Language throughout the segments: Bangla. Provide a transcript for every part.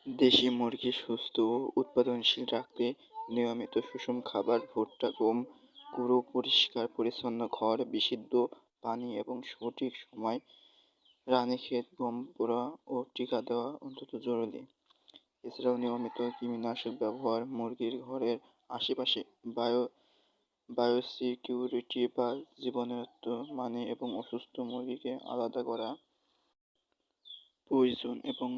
দেশি মুরগি সুস্থ ও উৎপাদনশীল রাখতে নিয়মিত সুষম খাবার, ভুট্টা, গম, গুঁড়ো, পরিষ্কার পরিচ্ছন্ন ঘর, বিশুদ্ধ পানি এবং সঠিক সময় রানীক্ষেত গম পোড়া ও টিকা দেওয়া অত্যন্ত জরুরি। এছাড়াও নিয়মিত কৃমিনাশক ব্যবহার, মুরগির ঘরের আশেপাশে বায়ো বায়োসিকিউরিটি বা জীবাণুমুক্ত মানে এবং অসুস্থ মুরগিকে আলাদা করা প্রয়োজন এবং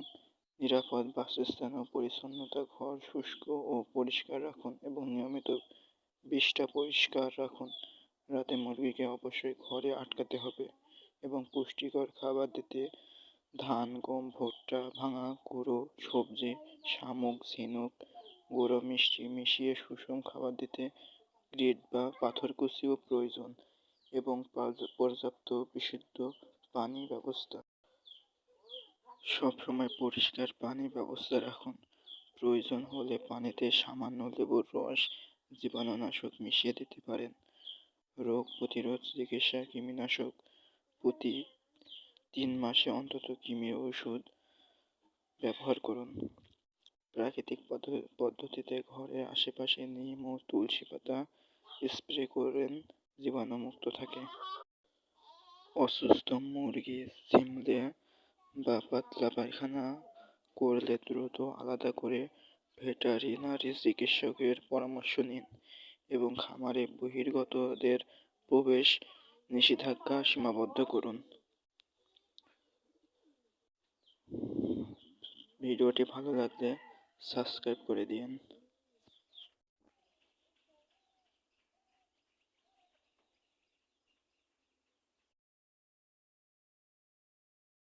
নিরাপদ বাসস্থান ও পরিচ্ছন্নতা, ঘর শুষ্ক ও পরিষ্কার রাখুন এবং নিয়মিত বিষটা পরিষ্কার রাখুন। রাতে মুরগিকে অবশ্যই ঘরে আটকাতে হবে এবং পুষ্টিকর খাবার দিতে ধান, গম, ভুট্টা, ভাঙা গুঁড়ো, সবজি, শামুক, ঝিনুক, গুঁড়ো মিষ্টি মিশিয়ে সুষম খাবার দিতে গ্রিড বা পাথরকুচিও প্রয়োজন এবং পর্যাপ্ত বিশুদ্ধ পানি ব্যবস্থা। সবসময় পরিষ্কার পানি ব্যবস্থা রাখুন। প্রয়োজন হলে পানিতে সামান্য লেবুর রস, জীবাণুনাশক মিশিয়ে দিতে পারেন। রোগ প্রতিরোধ চিকিৎসা, কৃমিনাশক প্রতি 3 মাসে অন্তত কৃমি ওষুধ ব্যবহার করুন। প্রাকৃতিক পদ্ধতিতে ঘরের আশেপাশে নিম ও তুলসী পাতা স্প্রে করেন, জীবাণুমুক্ত থাকে। অসুস্থ মুরগি ঝিমলে বা পাতলা পায়খানা করলে দ্রুত আলাদা করে ভেটেরিনারি চিকিৎসকের পরামর্শ নিন এবং খামারে বহির্গতদের প্রবেশ নিষেধাজ্ঞা সীমাবদ্ধ করুন। ভিডিওটি ভালো লাগলে সাবস্ক্রাইব করে দিন।